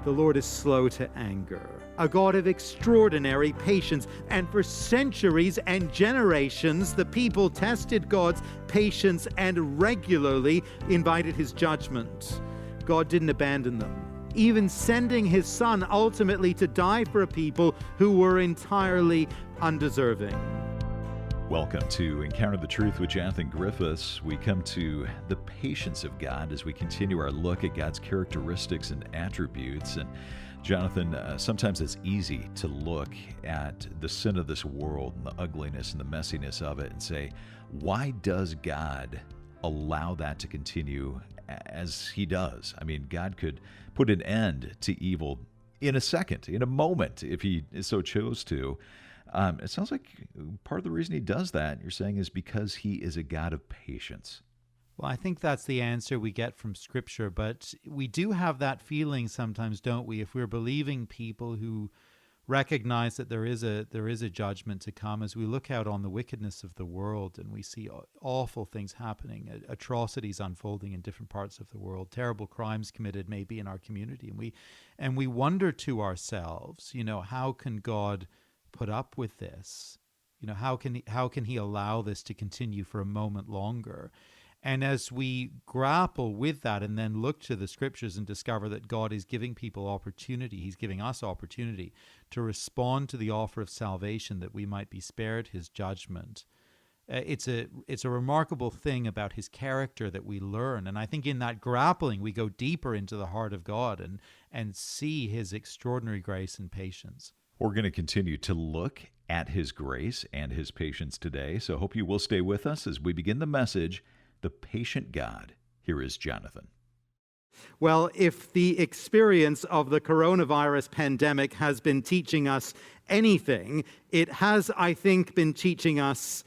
The Lord is slow to anger, a God of extraordinary patience. And for centuries and generations, the people tested God's patience and regularly invited his judgment. God didn't abandon them, even sending his Son ultimately to die for a people who were entirely undeserving. Welcome to Encounter the Truth with Jonathan Griffiths. We come to the patience of God as we continue our look at God's characteristics and attributes. And Jonathan, sometimes it's easy to look at the sin of this world and the ugliness and the messiness of it and say, why does God allow that to continue as he does? I mean, God could put an end to evil in a second, in a moment, if he so chose to. It sounds like part of the reason he does that, you're saying, is because he is a God of patience. Well, I think that's the answer we get from Scripture, but we do have that feeling sometimes, don't we? If we're believing people who recognize that there is a judgment to come, as we look out on the wickedness of the world and we see awful things happening, atrocities unfolding in different parts of the world, terrible crimes committed maybe in our community, and we wonder to ourselves, how can God put up with this? How can he allow this to continue for a moment longer? And as we grapple with that and then look to the Scriptures and discover that God is giving people opportunity, he's giving us opportunity to respond to the offer of salvation that we might be spared his judgment. It's a remarkable thing about his character that we learn. And I think in that grappling, we go deeper into the heart of God and see his extraordinary grace and patience. We're going to continue to look at his grace and his patience today, so hope you will stay with us as we begin the message, The Patient God. Here is Jonathan. Well, if the experience of the coronavirus pandemic has been teaching us anything, it has, I think, been teaching us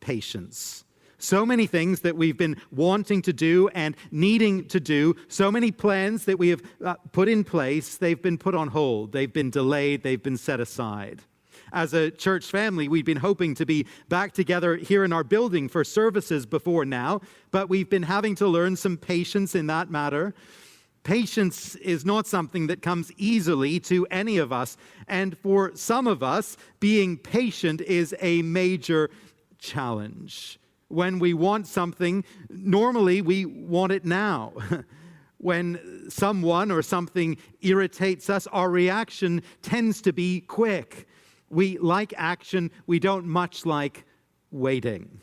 patience. So many things that we've been wanting to do and needing to do, so many plans that we have put in place, they've been put on hold, they've been delayed, they've been set aside. As a church family, we've been hoping to be back together here in our building for services before now, but we've been having to learn some patience in that matter. Patience is not something that comes easily to any of us, and for some of us, being patient is a major challenge. When we want something, normally we want it now. When someone or something irritates us, our reaction tends to be quick. We like action. We don't much like waiting.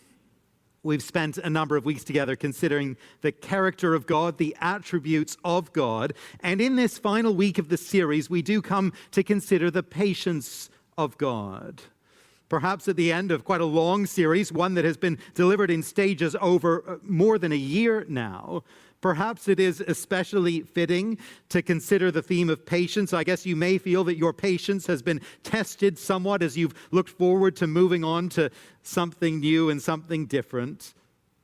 We've spent a number of weeks together considering the character of God, the attributes of God. And in this final week of the series, we do come to consider the patience of God. Perhaps at the end of quite a long series, one that has been delivered in stages over more than a year now, perhaps it is especially fitting to consider the theme of patience. I guess you may feel that your patience has been tested somewhat as you've looked forward to moving on to something new and something different.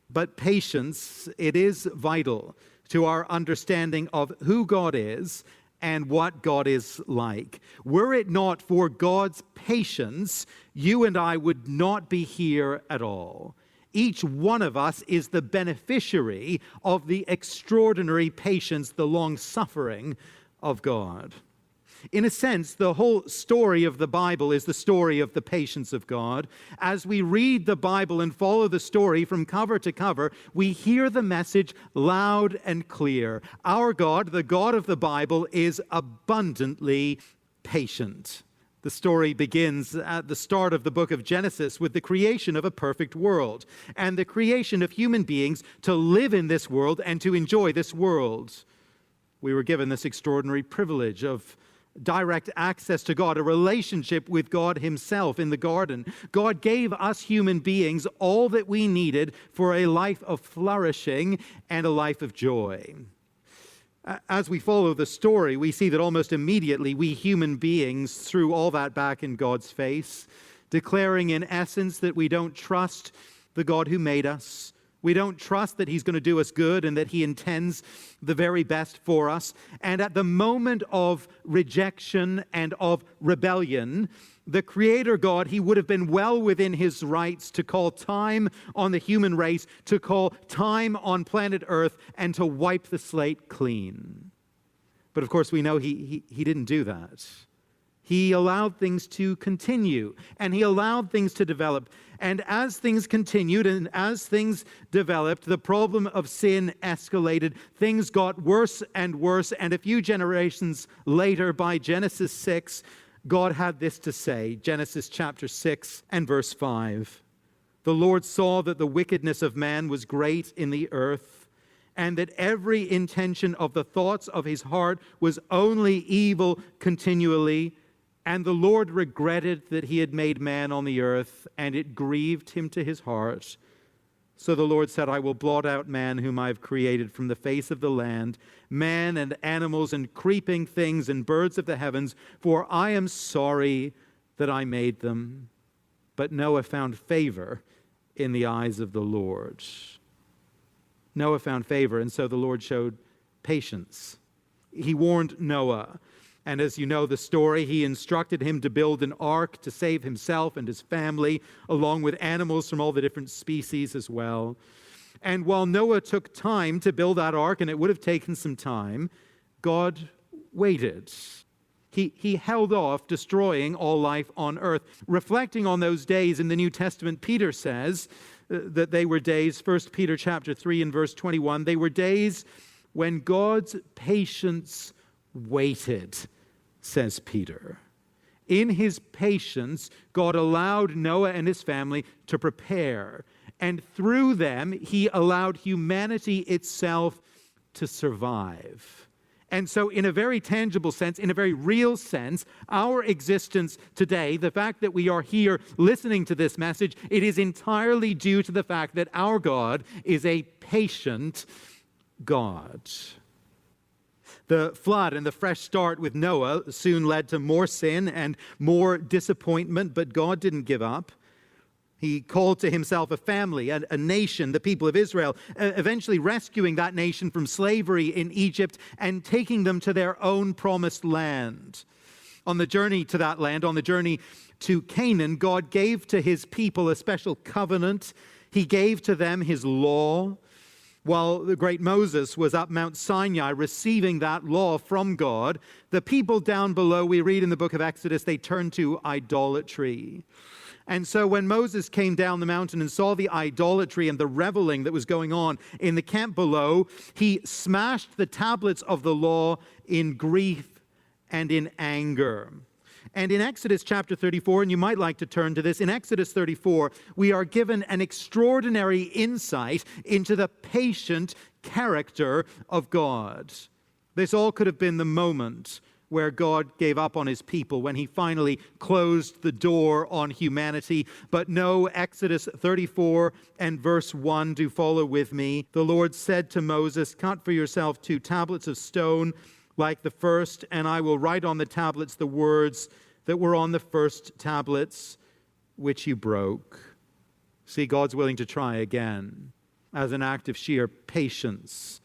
But patience, it is vital to our understanding of who God is and what God is like. Were it not for God's patience, you and I would not be here at all. Each one of us is the beneficiary of the extraordinary patience, the long-suffering of God. In a sense, the whole story of the Bible is the story of the patience of God. As we read the Bible and follow the story from cover to cover, we hear the message loud and clear. Our God, the God of the Bible, is abundantly patient. The story begins at the start of the book of Genesis with the creation of a perfect world and the creation of human beings to live in this world and to enjoy this world. We were given this extraordinary privilege of direct access to God, a relationship with God himself in the garden. God gave us human beings all that we needed for a life of flourishing and a life of joy. As we follow the story, we see that almost immediately we human beings threw all that back in God's face, declaring in essence that we don't trust the God who made us. We don't trust that he's going to do us good and that he intends the very best for us. And at the moment of rejection and of rebellion, the Creator God, he would have been well within his rights to call time on the human race, to call time on planet Earth, and to wipe the slate clean. But of course, we know he didn't do that. He allowed things to continue, and he allowed things to develop. And as things continued and as things developed, the problem of sin escalated. Things got worse and worse. And a few generations later, by Genesis 6, God had this to say. Genesis chapter 6 and verse 5. The Lord saw that the wickedness of man was great in the earth, and that every intention of the thoughts of his heart was only evil continually. And the Lord regretted that he had made man on the earth, and it grieved him to his heart. So the Lord said, I will blot out man whom I have created from the face of the land, man and animals and creeping things and birds of the heavens, for I am sorry that I made them. But Noah found favor in the eyes of the Lord. Noah found favor, and so the Lord showed patience. He warned Noah. And as you know the story, he instructed him to build an ark to save himself and his family, along with animals from all the different species as well. And while Noah took time to build that ark, and it would have taken some time, God waited. He held off destroying all life on earth. Reflecting on those days in the New Testament, Peter says that they were days, 1 Peter chapter 3 and verse 21, they were days when God's patience waited, says Peter. In his patience, God allowed Noah and his family to prepare. And through them, he allowed humanity itself to survive. And so in a very tangible sense, in a very real sense, our existence today, the fact that we are here listening to this message, it is entirely due to the fact that our God is a patient God. The flood and the fresh start with Noah soon led to more sin and more disappointment, but God didn't give up. He called to himself a family, a nation, the people of Israel, eventually rescuing that nation from slavery in Egypt and taking them to their own promised land. On the journey to that land, on the journey to Canaan, God gave to his people a special covenant. He gave to them his law. While the great Moses was up Mount Sinai receiving that law from God, the people down below, we read in the book of Exodus, they turned to idolatry. And so when Moses came down the mountain and saw the idolatry and the reveling that was going on in the camp below, he smashed the tablets of the law in grief and in anger. And in Exodus chapter 34, and you might like to turn to this, in Exodus 34, we are given an extraordinary insight into the patient character of God. This all could have been the moment where God gave up on his people, when he finally closed the door on humanity. But no, Exodus 34 and verse 1, do follow with me. The Lord said to Moses, cut for yourself 2 tablets of stone like the first, and I will write on the tablets the words that were on the first tablets, which you broke. See, God's willing to try again as an act of sheer patience.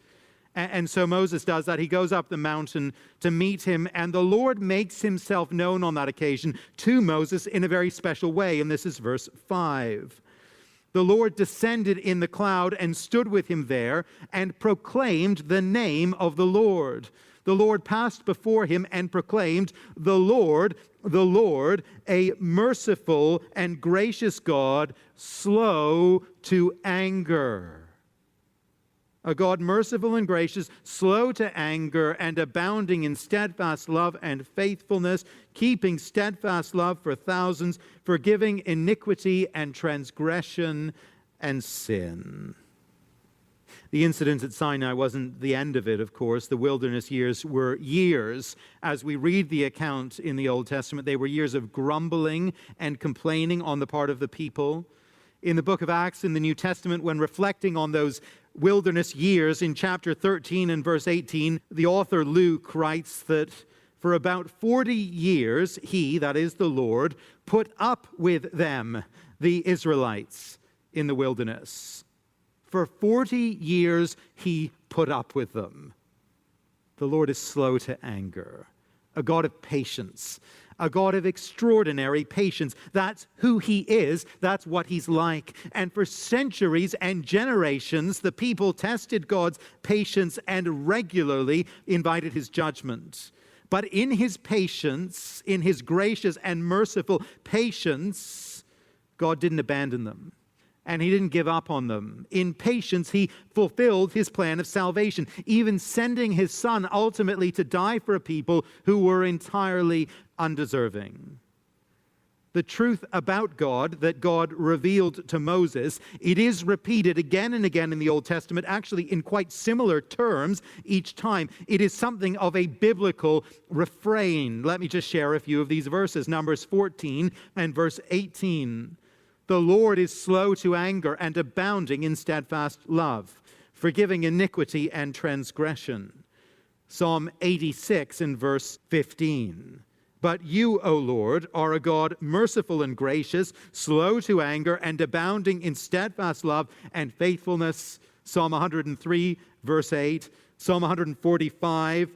And so Moses does that. He goes up the mountain to meet him, and the Lord makes himself known on that occasion to Moses in a very special way. And this is verse 5. The Lord descended in the cloud and stood with him there and proclaimed the name of the Lord. The Lord passed before him and proclaimed, the Lord, a merciful and gracious God, slow to anger. A God merciful and gracious, slow to anger, and abounding in steadfast love and faithfulness, keeping steadfast love for thousands, forgiving iniquity and transgression and sin. The incident at Sinai wasn't the end of it, of course. The wilderness years were years. As we read the account in the Old Testament, they were years of grumbling and complaining on the part of the people. In the book of Acts in the New Testament, when reflecting on those wilderness years, in chapter 13 and verse 18, the author Luke writes that for about 40 years, he, that is the Lord, put up with them, the Israelites, in the wilderness. For 40 years, he put up with them. The Lord is slow to anger, a God of patience, a God of extraordinary patience. That's who he is. That's what he's like. And for centuries and generations, the people tested God's patience and regularly invited his judgment. But in his patience, in his gracious and merciful patience, God didn't abandon them. And he didn't give up on them. In patience, he fulfilled his plan of salvation, even sending his son ultimately to die for a people who were entirely undeserving. The truth about God that God revealed to Moses, it is repeated again and again in the Old Testament, actually in quite similar terms each time. It is something of a biblical refrain. Let me just share a few of these verses. Numbers 14 and verse 18. The Lord is slow to anger and abounding in steadfast love, forgiving iniquity and transgression. Psalm 86 and verse 15. But you, O Lord, are a God merciful and gracious, slow to anger, and abounding in steadfast love and faithfulness. Psalm 103, verse 8. Psalm 145,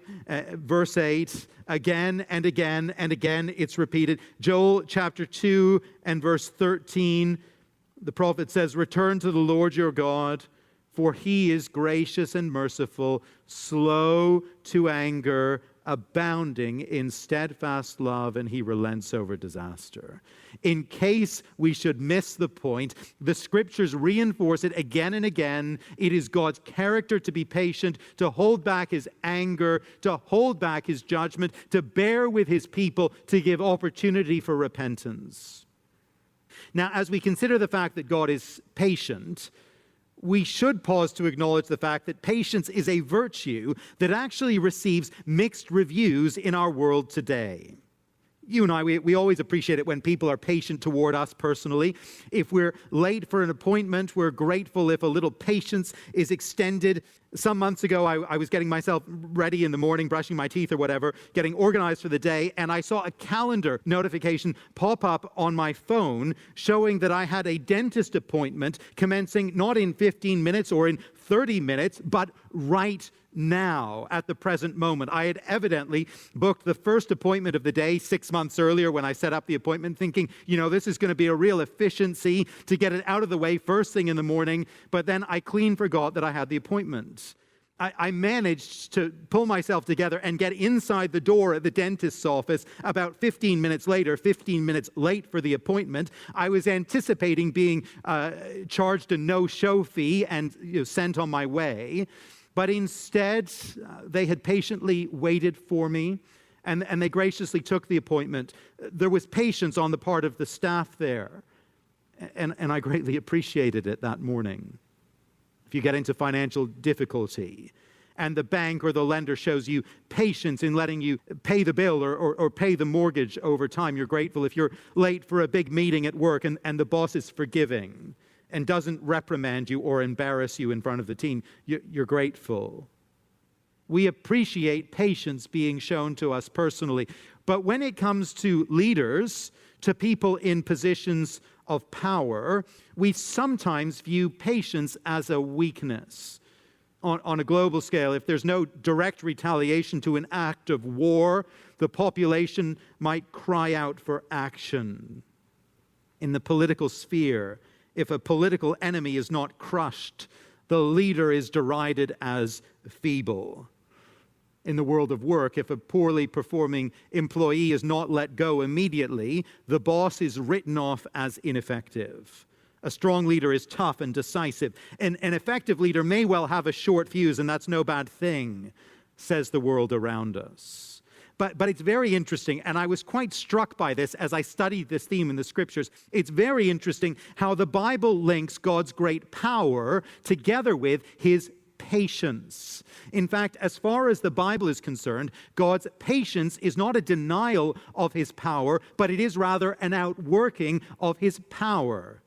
verse 8. Again and again and again it's repeated. Joel chapter 2 and verse 13. The prophet says, return to the Lord your God, for he is gracious and merciful, slow to anger, abounding in steadfast love, and he relents over disaster. In case we should miss the point, the scriptures reinforce it again and again. It is God's character to be patient, to hold back his anger, to hold back his judgment, to bear with his people, to give opportunity for repentance. Now, as we consider the fact that God is patient, we should pause to acknowledge the fact that patience is a virtue that actually receives mixed reviews in our world today. You and I, we always appreciate it when people are patient toward us personally. If we're late for an appointment, we're grateful if a little patience is extended. Some months ago, I was getting myself ready in the morning, brushing my teeth or whatever, getting organized for the day, and I saw a calendar notification pop up on my phone showing that I had a dentist appointment commencing not in 15 minutes or in 30 minutes, but right now, at the present moment. I had evidently booked the first appointment of the day 6 months earlier when I set up the appointment, thinking, this is going to be a real efficiency to get it out of the way first thing in the morning, but then I clean forgot that I had the appointment. I managed to pull myself together and get inside the door at the dentist's office about 15 minutes later, 15 minutes late for the appointment. I was anticipating being charged a no-show fee and sent on my way. But instead, they had patiently waited for me, and they graciously took the appointment. There was patience on the part of the staff there, and I greatly appreciated it that morning. If you get into financial difficulty, and the bank or the lender shows you patience in letting you pay the bill or pay the mortgage over time, you're grateful. If you're late for a big meeting at work and the boss is forgiving and doesn't reprimand you or embarrass you in front of the team, you're grateful. We appreciate patience being shown to us personally. But when it comes to leaders, to people in positions of power, we sometimes view patience as a weakness. On a global scale, if there's no direct retaliation to an act of war, the population might cry out for action. In the political sphere, if a political enemy is not crushed, the leader is derided as feeble. In the world of work, if a poorly performing employee is not let go immediately, the boss is written off as ineffective. A strong leader is tough and decisive. An effective leader may well have a short fuse, and that's no bad thing, says the world around us. But it's very interesting, and I was quite struck by this as I studied this theme in the scriptures. It's very interesting how the Bible links God's great power together with his patience. In fact, as far as the Bible is concerned, God's patience is not a denial of his power, but it is rather an outworking of his power.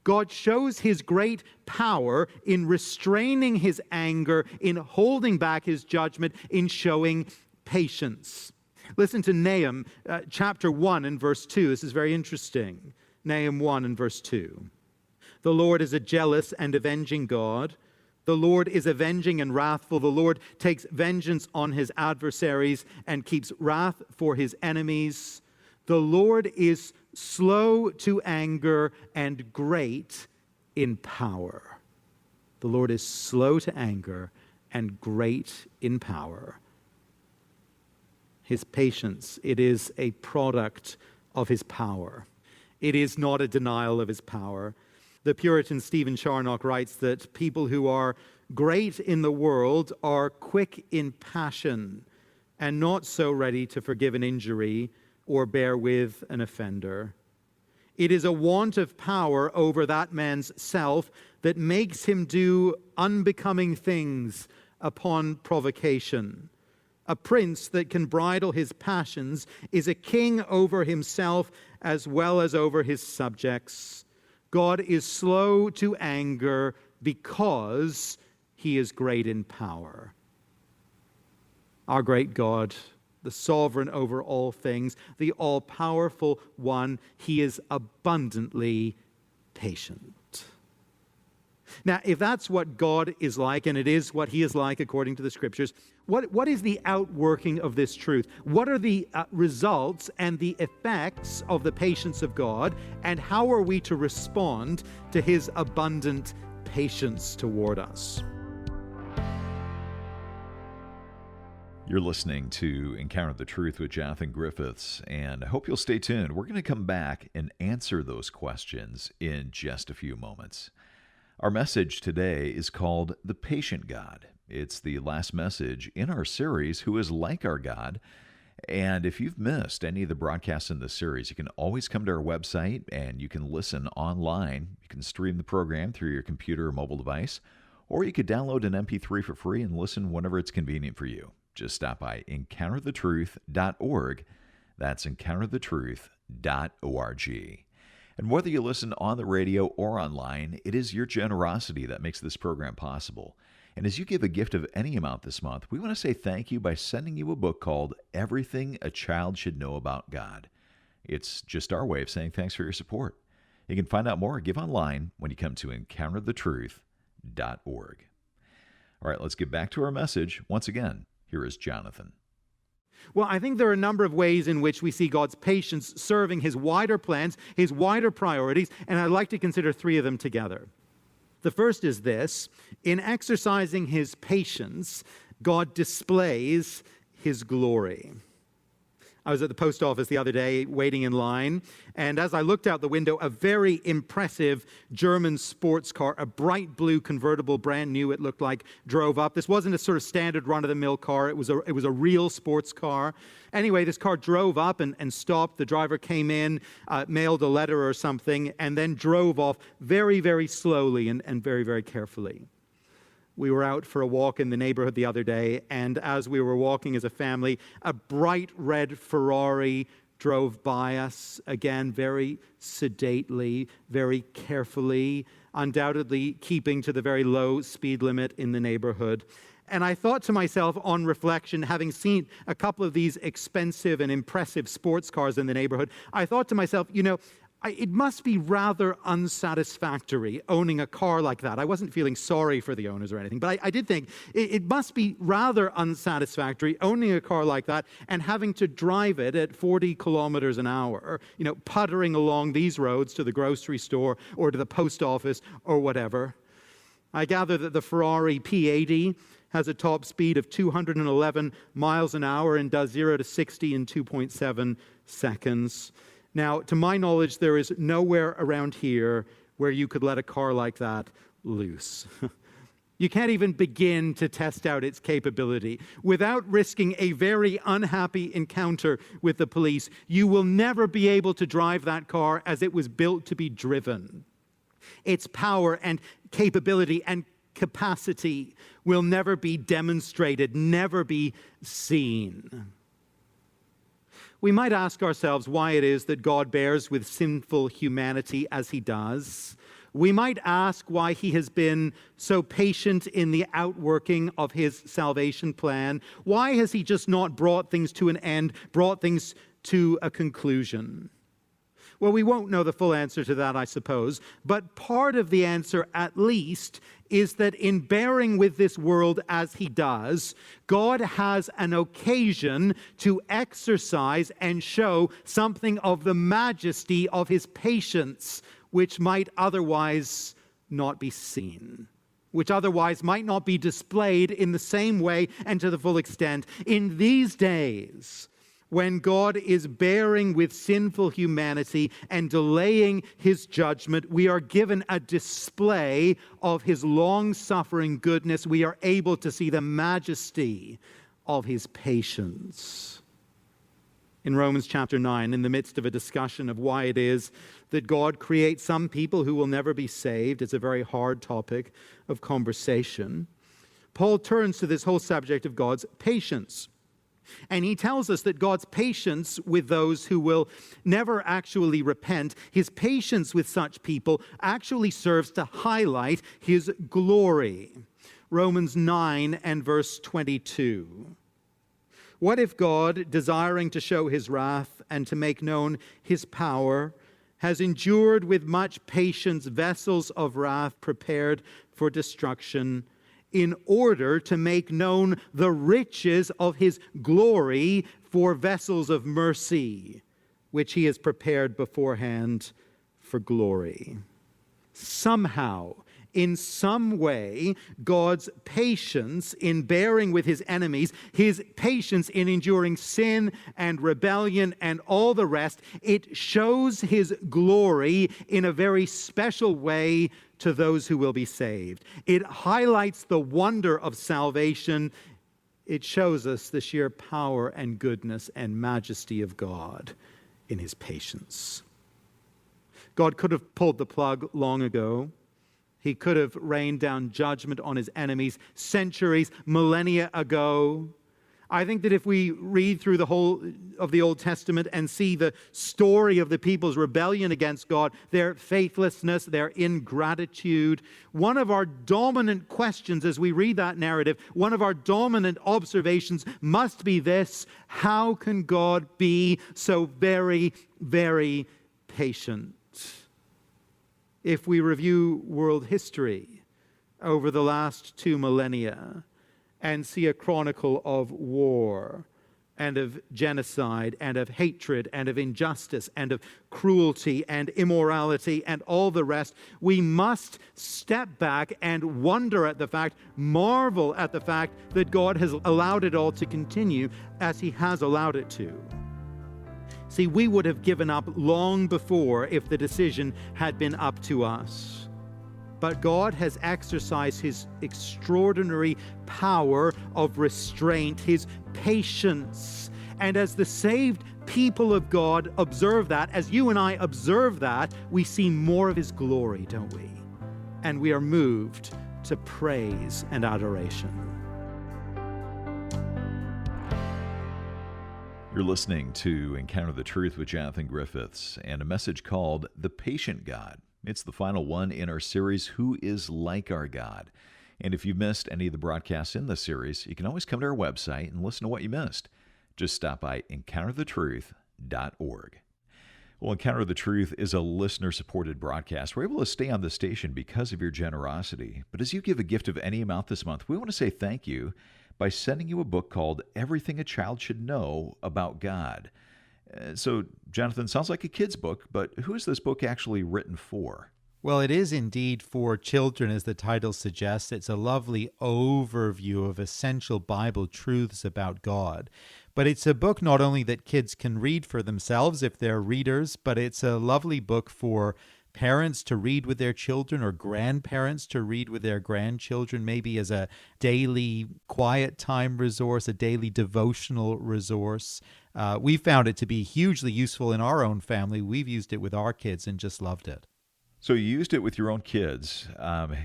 God shows his great power in restraining his anger, in holding back his judgment, in showing patience. Listen to Nahum chapter 1 and verse 2. This is very interesting. Nahum 1 and verse 2. The Lord is a jealous and avenging God. The Lord is avenging and wrathful. The Lord takes vengeance on his adversaries and keeps wrath for his enemies. The Lord is slow to anger and great in power. The Lord is slow to anger and great in power. His patience, it is a product of his power. It is not a denial of his power. The Puritan Stephen Charnock writes that people who are great in the world are quick in passion and not so ready to forgive an injury or bear with an offender. It is a want of power over that man's self that makes him do unbecoming things upon provocation. A prince that can bridle his passions is a king over himself as well as over his subjects. God is slow to anger because he is great in power. Our great God, the sovereign over all things, the all-powerful one, he is abundantly patient. Now, if that's what God is like, and it is what he is like according to the Scriptures, what is the outworking of this truth? What are the results and the effects of the patience of God, and how are we to respond to his abundant patience toward us? You're listening to Encounter the Truth with Jonathan Griffiths, and I hope you'll stay tuned. We're going to come back and answer those questions in just a few moments. Our message today is called The Patient God. It's the last message in our series, Who is Like Our God? And if you've missed any of the broadcasts in this series, you can always come to our website and you can listen online. You can stream the program through your computer or mobile device, or you could download an MP3 for free and listen whenever it's convenient for you. Just stop by encounterthetruth.org. That's encounterthetruth.org. And whether you listen on the radio or online, it is your generosity that makes this program possible. And as you give a gift of any amount this month, we want to say thank you by sending you a book called Everything a Child Should Know About God. It's just our way of saying thanks for your support. You can find out more or give online when you come to encounterthetruth.org. All right, let's get back to our message. Once again, here is Jonathan. Well, I think there are a number of ways in which we see God's patience serving his wider plans, his wider priorities, and I'd like to consider three of them together. The first is this: in exercising his patience, God displays his glory. I was at the post office the other day waiting in line, and as I looked out the window, a very impressive German sports car, a bright blue convertible, brand new it looked like, drove up. This wasn't a sort of standard run-of-the-mill car. It was a real sports car. Anyway, this car drove up and stopped. The driver came in, mailed a letter or something, and then drove off very, very slowly and very, very carefully. We were out for a walk in the neighborhood the other day, and as we were walking as a family, a bright red Ferrari drove by us, again, very sedately, very carefully, undoubtedly keeping to the very low speed limit in the neighborhood. And I thought to myself, on reflection, having seen a couple of these expensive and impressive sports cars in the neighborhood, I thought to myself, it must be rather unsatisfactory owning a car like that. I wasn't feeling sorry for the owners or anything, but I did think it must be rather unsatisfactory owning a car like that and having to drive it at 40 kilometers an hour, puttering along these roads to the grocery store or to the post office or whatever. I gather that the Ferrari P80 has a top speed of 211 miles an hour and does 0 to 60 in 2.7 seconds. Now, to my knowledge, there is nowhere around here where you could let a car like that loose. You can't even begin to test out its capability. Without risking a very unhappy encounter with the police, you will never be able to drive that car as it was built to be driven. Its power and capability and capacity will never be demonstrated, never be seen. We might ask ourselves why it is that God bears with sinful humanity as he does. We might ask why he has been so patient in the outworking of his salvation plan. Why has he just not brought things to an end, brought things to a conclusion? Well, we won't know the full answer to that, I suppose, but part of the answer, at least, is that in bearing with this world as he does, God has an occasion to exercise and show something of the majesty of his patience, which might otherwise not be seen, which otherwise might not be displayed in the same way and to the full extent. In these days, when God is bearing with sinful humanity and delaying his judgment, we are given a display of his long-suffering goodness. We are able to see the majesty of his patience. In Romans chapter 9, in the midst of a discussion of why it is that God creates some people who will never be saved, it's a very hard topic of conversation, Paul turns to this whole subject of God's patience. And he tells us that God's patience with those who will never actually repent, his patience with such people actually serves to highlight his glory. Romans 9 and verse 22. What if God, desiring to show his wrath and to make known his power, has endured with much patience vessels of wrath prepared for destruction, in order to make known the riches of his glory for vessels of mercy, which he has prepared beforehand for glory? Somehow, in some way, God's patience in bearing with his enemies, his patience in enduring sin and rebellion and all the rest, it shows his glory in a very special way to those who will be saved. It highlights the wonder of salvation. It shows us the sheer power and goodness and majesty of God in his patience. God could have pulled the plug long ago. He could have rained down judgment on his enemies centuries, millennia ago. I think that if we read through the whole of the Old Testament and see the story of the people's rebellion against God, their faithlessness, their ingratitude, one of our dominant questions as we read that narrative, one of our dominant observations must be this: how can God be so very, very patient? If we review world history over the last 2 millennia and see a chronicle of war and of genocide and of hatred and of injustice and of cruelty and immorality and all the rest, we must step back and wonder at the fact, marvel at the fact that God has allowed it all to continue as he has allowed it to. See, we would have given up long before if the decision had been up to us. But God has exercised his extraordinary power of restraint, his patience. And as the saved people of God observe that, as you and I observe that, we see more of his glory, don't we? And we are moved to praise and adoration. You're listening to Encounter the Truth with Jonathan Griffiths and a message called The Patient God. It's the final one in our series, Who is Like Our God? And if you missed any of the broadcasts in this series, you can always come to our website and listen to what you missed. Just stop by encounterthetruth.org. Well, Encounter the Truth is a listener-supported broadcast. We're able to stay on the station because of your generosity. But as you give a gift of any amount this month, we want to say thank you by sending you a book called Everything a Child Should Know About God. So, Jonathan, sounds like a kid's book, but who is this book actually written for? Well, it is indeed for children, as the title suggests. It's a lovely overview of essential Bible truths about God. But it's a book not only that kids can read for themselves if they're readers, but it's a lovely book for parents to read with their children or grandparents to read with their grandchildren, maybe as a daily quiet time resource, a daily devotional resource. We found it to be hugely useful in our own family. We've used it with our kids and just loved it. So you used it with your own kids.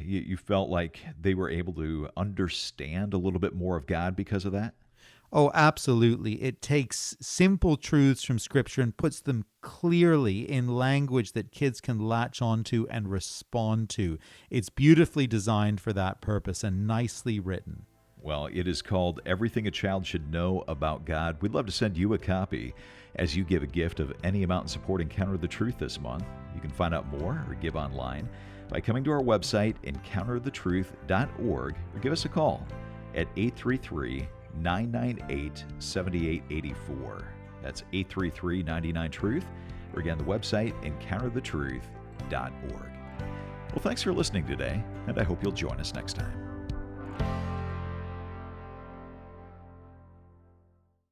You felt like they were able to understand a little bit more of God because of that? Oh, absolutely. It takes simple truths from Scripture and puts them clearly in language that kids can latch onto and respond to. It's beautifully designed for that purpose and nicely written. Well, it is called Everything a Child Should Know About God. We'd love to send you a copy as you give a gift of any amount in support Encounter the Truth this month. You can find out more or give online by coming to our website, encounterthetruth.org, or give us a call at 833-998-7884. That's 833-99-TRUTH, or again, the website, encounterthetruth.org. Well, thanks for listening today, and I hope you'll join us next time.